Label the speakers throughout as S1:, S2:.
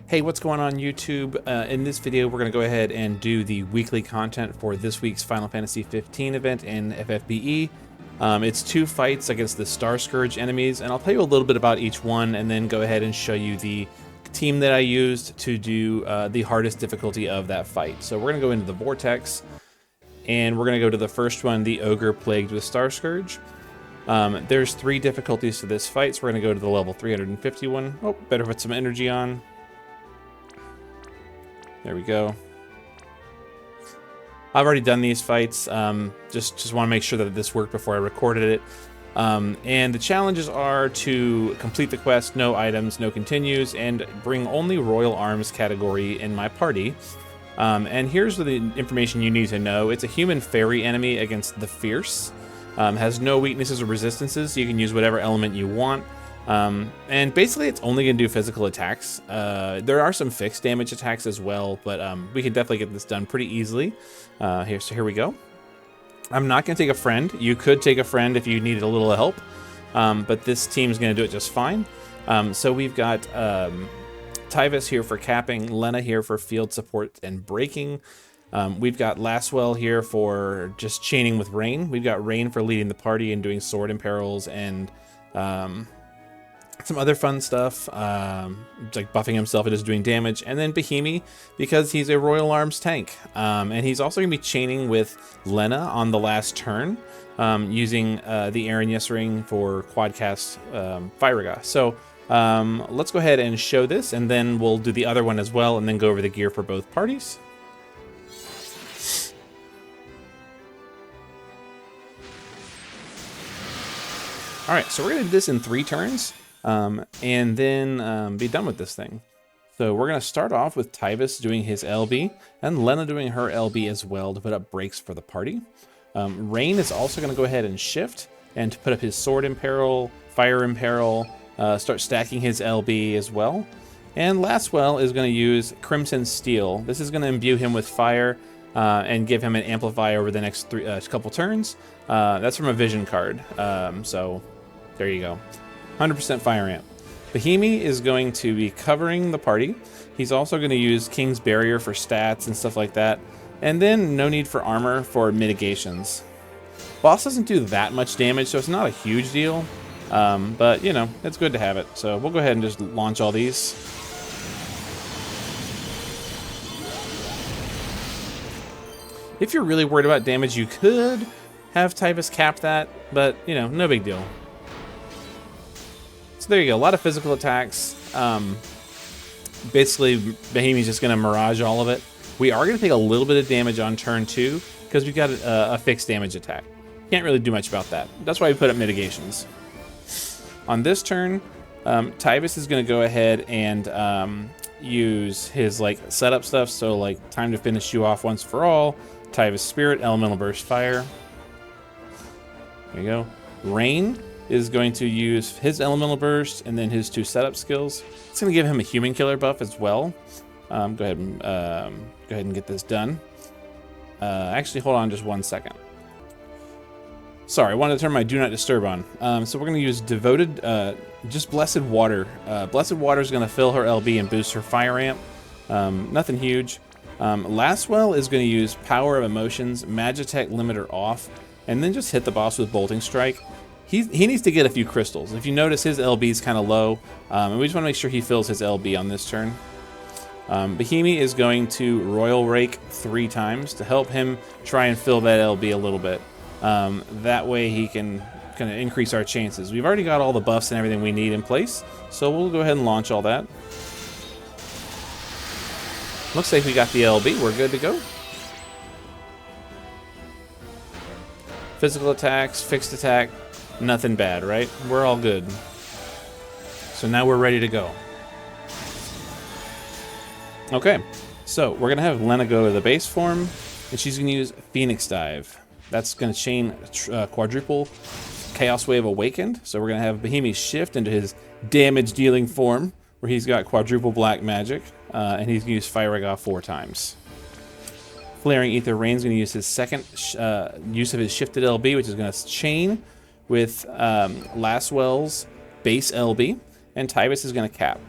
S1: Hey, what's going on YouTube? In this video, we're going to go ahead and do the weekly content for this week's Final Fantasy 15 event in FFBE. It's 2 fights against the Starscourge enemies, and I'll tell you a little bit about each one and then go ahead and show you the team that I used to do the hardest difficulty of that fight. So we're going to go into the Vortex, and we're going to go to the first one, the Ogre plagued with Starscourge. There's 3 difficulties to this fight, so we're going to go to the level 351. Oh, better put some energy on. There we go. I've already done these fights. Just want to make sure that this worked before I recorded it. And the challenges are to complete the quest, no items, no continues, and bring only Royal Arms category in my party. And here's the information you need to know. It's a human fairy enemy against the Fierce. Has no weaknesses or resistances, so you can use whatever element you want. And basically it's only going to do physical attacks. There are some fixed damage attacks as well, but we can definitely get this done pretty easily. So here we go. I'm not going to take a friend. You could take a friend if you needed a little help, but this team's going to do it just fine. So we've got Tyvis here for capping, Lena here for field support and breaking. We've got Laswell here for just chaining with Rain. We've got Rain for leading the party and doing sword imperils and some other fun stuff, like buffing himself and just doing damage. And then Bohemi, because he's a Royal Arms tank. And he's also going to be chaining with Lena on the last turn, using the Aaron Yes ring for quadcast Firaga. So let's go ahead and show this, and then we'll do the other one as well, and then go over the gear for both parties. All right, so we're going to do this in 3 turns. And then be done with this thing. So we're going to start off with Tyvis doing his LB and Lena doing her LB as well to put up breaks for the party. Rain is also going to go ahead and shift and to put up his sword imperil, fire imperil, start stacking his LB as well. And Laswell is going to use Crimson Steel. This is going to imbue him with fire and give him an amplify over the next couple turns. That's from a vision card. So there you go. 100% fire amp. Bohemi is going to be covering the party. He's also going to use King's Barrier for stats and stuff like that. And then no need for armor for mitigations. Boss doesn't do that much damage, so it's not a huge deal. But, you know, it's good to have it. So we'll go ahead and just launch all these. If you're really worried about damage, you could have Tyvis cap that, but, you know, no big deal. So there you go, a lot of physical attacks. Basically, Bohemi's just going to mirage all of it. We are going to take a little bit of damage on turn 2 because we've got a fixed damage attack. Can't really do much about that. That's why we put up mitigations. On this turn, Tyvis is going to go ahead and use his like setup stuff. So like time to finish you off once for all. Tyvis Spirit, Elemental Burst Fire. There you go. Rain is going to use his Elemental Burst and then his 2 setup skills. It's going to give him a Human Killer buff as well. Go ahead and get this done. Actually, hold on just 1 second. Sorry, I wanted to turn my Do Not Disturb on. So we're going to use Devoted, just Blessed Water. Blessed Water is going to fill her LB and boost her fire amp. Nothing huge. Laswell is going to use Power of Emotions, Magitech Limiter off, and then just hit the boss with Bolting Strike. He needs to get a few crystals. If you notice, his LB is kind of low, and we just want to make sure he fills his LB on this turn. Bohemi is going to Royal Rake 3 times to help him try and fill that LB a little bit. That way he can kind of increase our chances. We've already got all the buffs and everything we need in place, so we'll go ahead and launch all that. Looks like we got the LB. We're good to go. Physical attacks, fixed attack. Nothing bad, right? We're all good. So now we're ready to go. Okay, so we're going to have Lena go to the base form, and she's going to use Phoenix Dive. That's going to chain quadruple Chaos Wave Awakened. So we're going to have Bohemi shift into his damage-dealing form, where he's got quadruple black magic, and he's going to use Firaga 4 times. Flaring Ether Rain's going to use his second use of his shifted LB, which is going to chain with Laswell's base LB, and Tyvis is going to cap.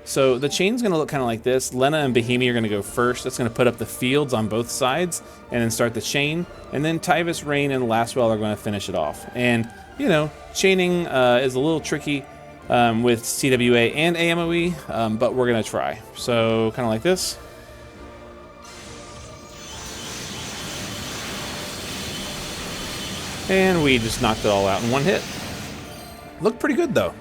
S1: So the chain's going to look kind of like this. Lena and Bohemia are going to go first. That's going to put up the fields on both sides and then start the chain. And then Tyvis, Rain, and Lastwell are going to finish it off. And, you know, chaining is a little tricky with CWA and AMOE, but we're going to try. So kind of like this. And we just knocked it all out in one hit. Looked pretty good, though.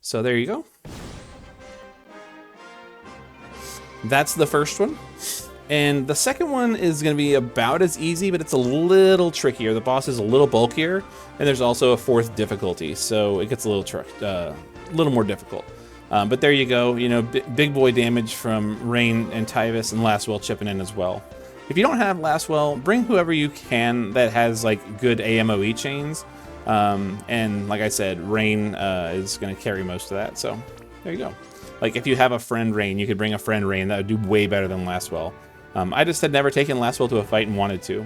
S1: So there you go. That's the first one. And the second one is going to be about as easy, but it's a little trickier. The boss is a little bulkier, and there's also a fourth difficulty, so it gets a little more difficult. But there you go. You know, big boy damage from Rain and Tyvis, and Lastwell chipping in as well. If you don't have Lastwell, bring whoever you can that has like good AMOE chains. And like I said, Rain is going to carry most of that. So there you go. Like if you have a friend Rain, you could bring a friend Rain. That would do way better than Lastwell. I just had never taken Lastwell to a fight and wanted to.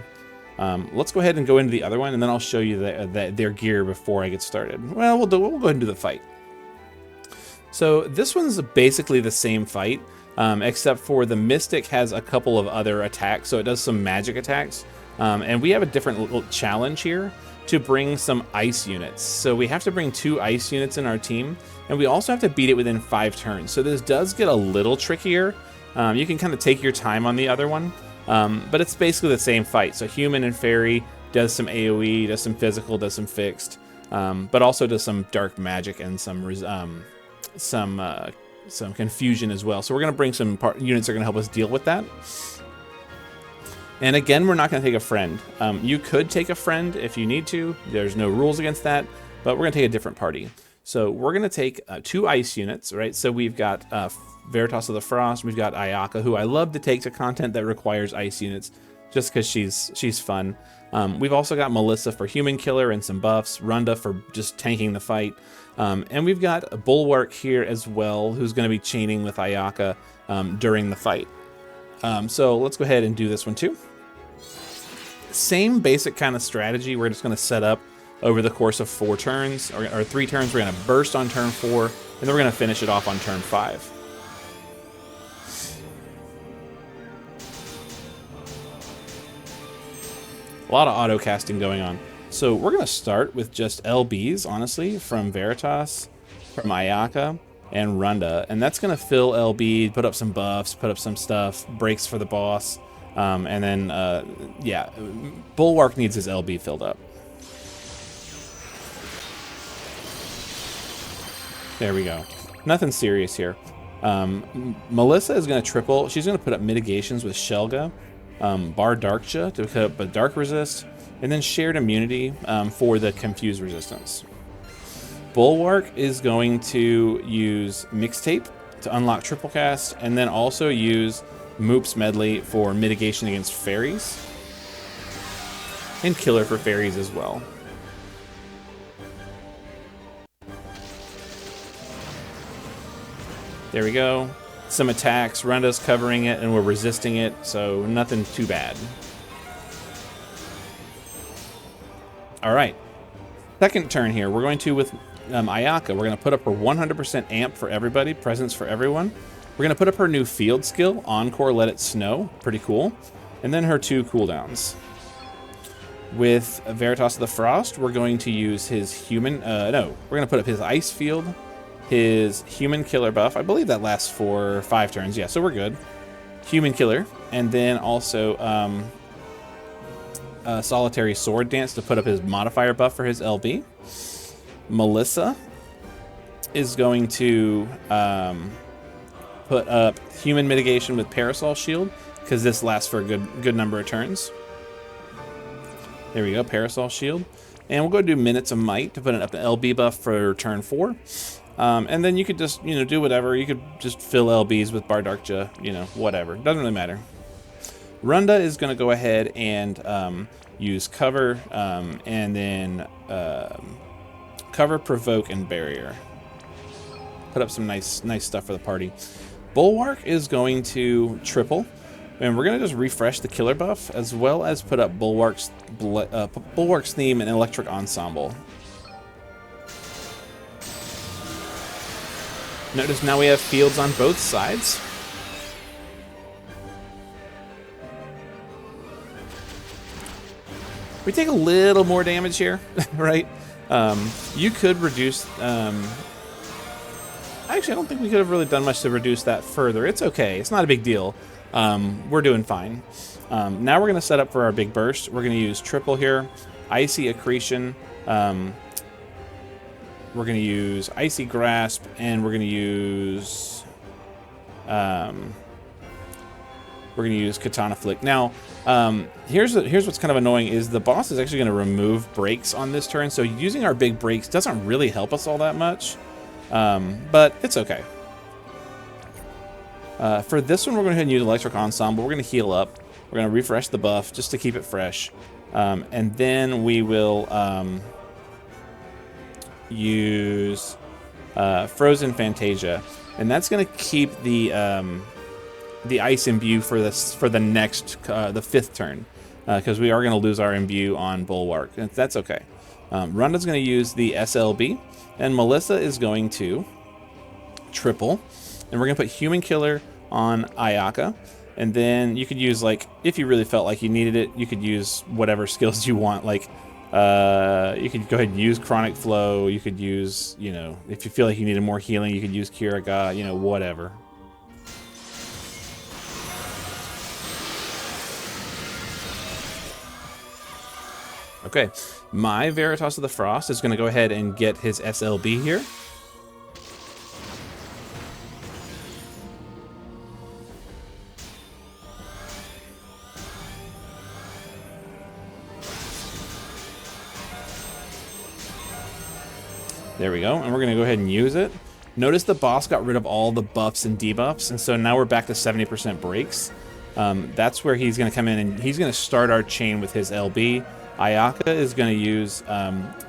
S1: Let's go ahead and go into the other one, and then I'll show you their gear before I get started. Well, we'll go ahead and do the fight. So this one's basically the same fight, except for the Mystic has a couple of other attacks. So it does some magic attacks. And we have a different little challenge here to bring some ice units. So we have to bring 2 ice units in our team, and we also have to beat it within 5 turns. So this does get a little trickier. You can kind of take your time on the other one, but it's basically the same fight. So human and fairy does some AoE, does some physical, does some fixed, but also does some dark magic and some confusion as well. So we're going to bring some units that are going to help us deal with that. And again, we're not going to take a friend. You could take a friend if you need to. There's no rules against that, but we're going to take a different party. So we're going to take 2 ice units, right? So we've got Veritas of the Frost. We've got Ayaka, who I love to take to content that requires ice units just because she's fun. We've also got Melissa for human killer and some buffs. Runda for just tanking the fight. And we've got a Bulwark here as well, who's going to be chaining with Ayaka during the fight. So let's go ahead and do this one too. Same basic kind of strategy. We're just going to set up over the course of 4 turns, or 3 turns. We're going to burst on turn 4, and then we're going to finish it off on turn 5. A lot of auto casting going on. So we're going to start with just LBs, honestly, from Veritas, from Ayaka, and Runda. And that's going to fill LB, put up some buffs, put up some stuff, breaks for the boss. And then, yeah, Bulwark needs his LB filled up. There we go. Nothing serious here. Melissa is going to triple. She's going to put up mitigations with Shelga, Bar Darkja to put up a dark resist, and then shared immunity for the confuse resistance. Bulwark is going to use Mixtape to unlock triple cast, and then also use Moops Medley for mitigation against fairies, and Killer for fairies as well. There we go. Some attacks. Runda's covering it, and we're resisting it, so nothing too bad. All right. Second turn here. We're going to with Ayaka. We're going to put up her 100% amp for everybody, presence for everyone. We're going to put up her new field skill, Encore Let It Snow. Pretty cool. And then her 2 cooldowns. With Veritas of the Frost, we're going to use his human... we're going to put up his ice field, his human killer buff. I believe that lasts for 5 turns. Yeah, so we're good. Human killer. And then also solitary sword dance to put up his modifier buff for his LB. Melissa is going to put up human mitigation with parasol shield, because this lasts for a good number of turns. There we go, parasol shield. And we'll go do minutes of might to put up the LB buff for turn 4. And then you could just, do whatever. You could just fill LBs with Bar Darkja, whatever. Doesn't really matter. Runda is going to go ahead and use cover, and then cover, provoke, and barrier. Put up some nice stuff for the party. Bulwark is going to triple And we're going to just refresh the killer buff, as well as put up Bulwark's theme and Electric Ensemble. Notice now we have fields on both sides. We take a little more damage here, right? You could reduce... actually, I don't think we could have really done much to reduce that further. It's okay. It's not a big deal. We're doing fine. Now we're going to set up for our big burst. We're going to use triple here. Icy Accretion. We're going to use Icy Grasp, and we're going to use... Katana Flick. Now, here's what's kind of annoying is the boss is actually going to remove breaks on this turn, so using our big breaks doesn't really help us all that much, but it's okay. For this one, we're going to go ahead and use Electric Ensemble. We're going to heal up. We're going to refresh the buff just to keep it fresh, and then we will use Frozen Fantasia, and that's going to keep the ice imbue for the next the 5th turn, because we are going to lose our imbue on Bulwark. That's okay. Runda's going to use the SLB, and Melissa is going to triple, and we're going to put Human Killer on Ayaka, and then you could use, like, if you really felt like you needed it, you could use whatever skills you want. Like, you could go ahead and use Chronic Flow. You could use, you know, if you feel like you needed more healing, you could use Kiraga. You know, whatever. Okay, my Veritas of the Frost is going to go ahead and get his SLB here. There we go, and we're going to go ahead and use it. Notice the boss got rid of all the buffs and debuffs, and so now we're back to 70% breaks. That's where he's going to come in, and he's going to start our chain with his LB. Ayaka is going to use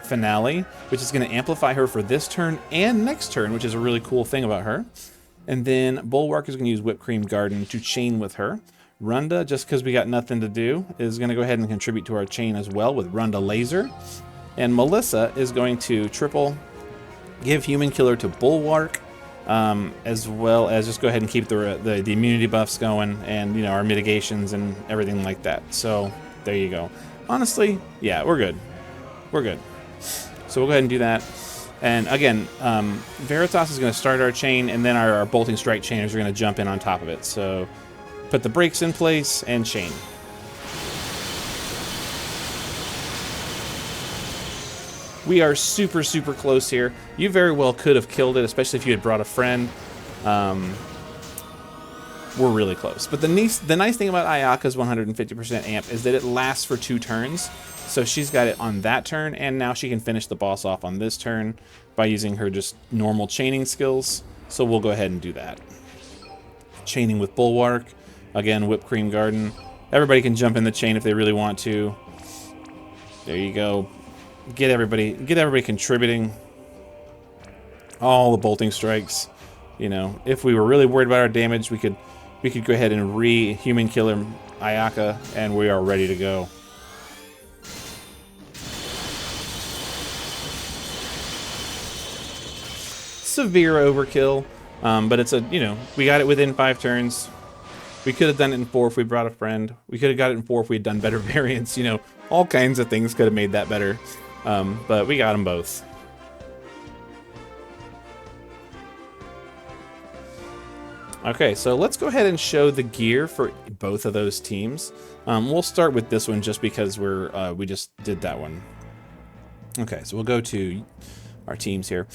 S1: Finale, which is going to amplify her for this turn and next turn, which is a really cool thing about her. And then Bulwark is going to use Whipped Cream Garden to chain with her. Runda, just because we got nothing to do, is going to go ahead and contribute to our chain as well with Runda Laser. And Melissa is going to triple, give Human Killer to Bulwark, as well as just go ahead and keep the immunity buffs going, and, you know, our mitigations and everything like that. So there you go. Honestly, yeah, we're good. We're good. So we'll go ahead and do that. And again, Veritas is going to start our chain, and then our Bolting Strike chainers are going to jump in on top of it. So put the brakes in place and chain. We are super, super close here. You very well could have killed it, especially if you had brought a friend. We're really close. But the nice thing about Ayaka's 150% amp is that it lasts for 2 turns. So she's got it on that turn, and now she can finish the boss off on this turn by using her just normal chaining skills. So we'll go ahead and do that. Chaining with Bulwark. Again, Whipped Cream Garden. Everybody can jump in the chain if they really want to. There you go. Get everybody contributing. All the Bolting Strikes. You know, if we were really worried about our damage, we could go ahead and Human Killer Ayaka, and we are ready to go. Severe overkill, but it's you know, we got it within 5 turns. We could have done it in 4 if we brought a friend. We could have got it in 4 if we had done better variants. You know, all kinds of things could have made that better, but we got them both. Okay, so let's go ahead and show the gear for both of those teams. We'll start with this one just because we just did that one. Okay, so we'll go to our teams here.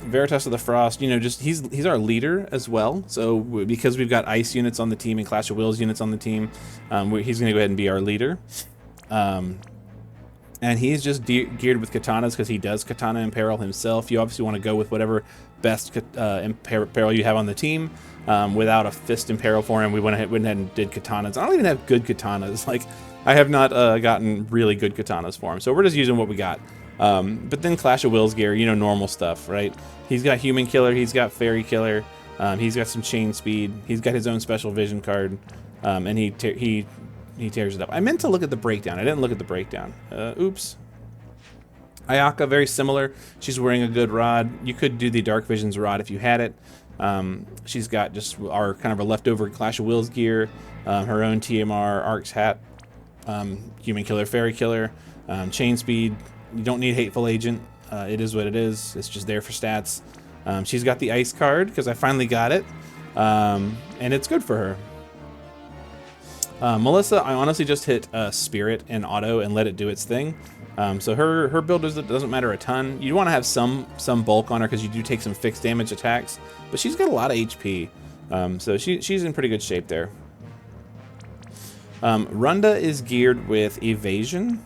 S1: Veritas of the Frost, you know, just he's our leader as well. So because we've got ice units on the team and Clash of Wills units on the team, he's going to go ahead and be our leader. And he's just geared with katanas because he does katana imperil himself. You obviously want to go with whatever best imperil you have on the team. Without a fist imperil for him, we went ahead and did katanas. I don't even have good katanas. Like, I have not gotten really good katanas for him. So we're just using what we got. But then Clash of Wills gear, you know, normal stuff, right? He's got Human Killer, he's got Fairy Killer, he's got some chain speed, he's got his own special vision card. and he tears it up. I meant to look at the breakdown. I didn't look at the breakdown. Oops. Ayaka, very similar. She's wearing a good rod. You could do the Dark Visions rod if you had it. She's got just our kind of a leftover Clash of Wills gear, her own TMR, Ark's hat, Human Killer, Fairy Killer, Chain Speed. You don't need Hateful Agent. It is what it is. It's just there for stats. She's got the Ice card because I finally got it, and it's good for her. Melissa, I honestly just hit Spirit and Auto and let it do its thing. So her build doesn't matter a ton. You want to have some bulk on her because you do take some fixed damage attacks, but she's got a lot of HP, so she's in pretty good shape there. Runda is geared with Evasion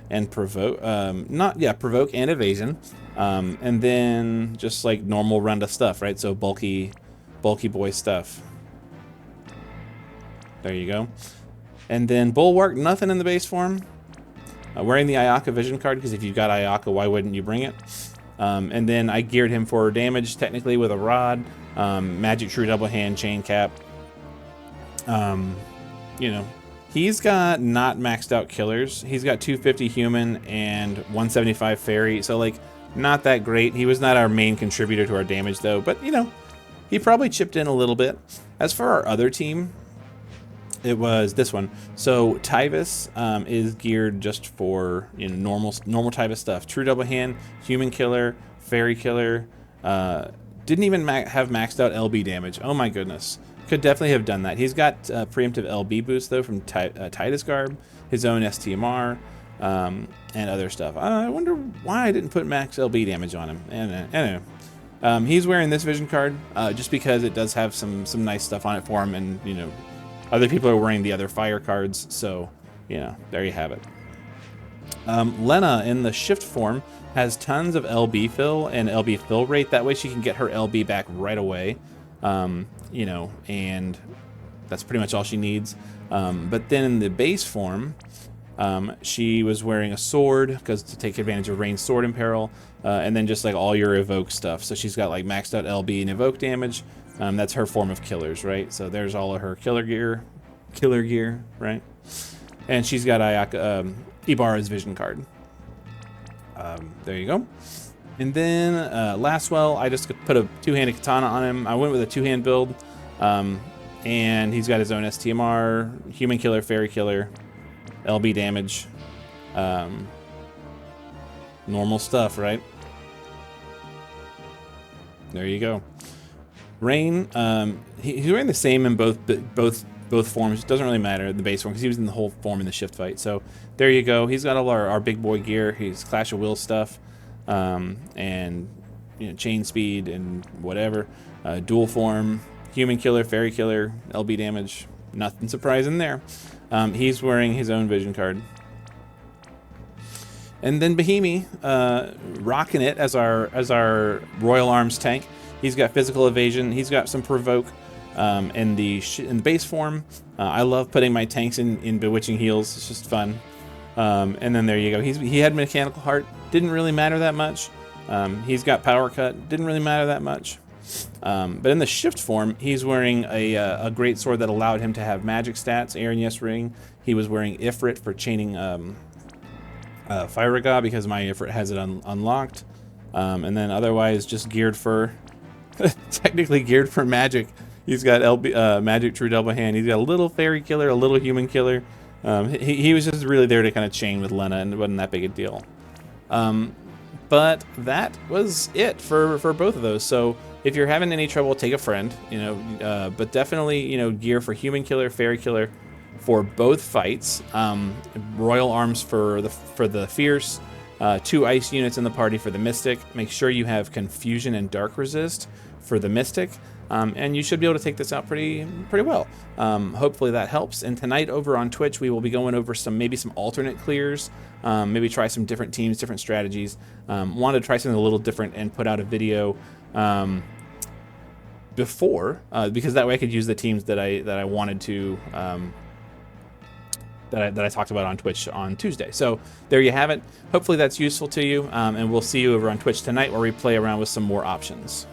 S1: and Provoke, Provoke and Evasion, and then just like normal Runda stuff, right? So bulky boy stuff. There you go. And then Bulwark, nothing in the base form. Wearing the Ayaka Vision card, because if you've got Ayaka, why wouldn't you bring it? And then I geared him for damage, technically, with a rod, Magic True Double Hand, Chain Cap. You know, he's got not maxed out killers. He's got 250 human and 175 fairy, so like not that great. He was not our main contributor to our damage though, but you know, he probably chipped in a little bit. As for our other team, it was this one. So Tyvis is geared just for, you know, normal Tyvis stuff. True Double Hand, Human Killer, Fairy Killer. Didn't even have maxed out LB damage. Oh my goodness. Could definitely have done that. He's got preemptive LB boost though from Titus Garb, his own STMR, and other stuff. I wonder why I didn't put max LB damage on him. Anyway. He's wearing this vision card just because it does have some nice stuff on it for him, and you know, other people are wearing the other fire cards, so you know, there you have it. Lena in the shift form has tons of LB fill and LB fill rate. That way she can get her LB back right away. You know, and that's pretty much all she needs. But then in the base form, she was wearing a sword because to take advantage of ranged sword imperil, and then just like all your evoke stuff. So she's got like maxed out LB and evoke damage. That's her form of killers, right? So there's all of her killer gear, right? And she's got Ayaka, Ibarra's vision card. There you go. And then Lastwell, I just put a two-handed katana on him. I went with a two-hand build, and he's got his own STMR, Human Killer, Fairy Killer, LB damage, normal stuff, right? There you go. Rain, he's wearing the same in both forms. It doesn't really matter the base form because he was in the whole form in the shift fight. So there you go. He's got all our big boy gear. He's Clash of Wills stuff. And you know, chain speed and whatever, dual form, Human Killer, Fairy Killer, LB damage, nothing surprising there. He's wearing his own vision card. And then Bahimi, rocking it as our Royal Arms tank. He's got physical evasion. He's got some provoke in the base form. I love putting my tanks in bewitching heals. It's just fun. And then there you go. He had mechanical heart. Didn't really matter that much. He's got power cut. Didn't really matter that much. But in the shift form, he's wearing a great sword that allowed him to have magic stats. Aaron Yes Ring. He was wearing Ifrit for chaining Firaga because my Ifrit has it unlocked. And then otherwise just geared for, technically geared for magic. He's got magic True Double Hand. He's got a little Fairy Killer, a little Human Killer. He was just really there to kind of chain with Lena, and it wasn't that big a deal. But that was it for both of those. So if you're having any trouble, take a friend, you know, but definitely, you know, gear for Human Killer, Fairy Killer for both fights. Royal Arms for the Fierce, 2 ice units in the party for the Mystic. Make sure you have Confusion and Dark Resist for the Mystic. And you should be able to take this out pretty well. Hopefully that helps. And tonight over on Twitch, we will be going over maybe some alternate clears, maybe try some different teams, different strategies. Wanted to try something a little different and put out a video before, because that way I could use the teams that I wanted to, that I talked about on Twitch on Tuesday. So there you have it. Hopefully that's useful to you, and we'll see you over on Twitch tonight where we play around with some more options.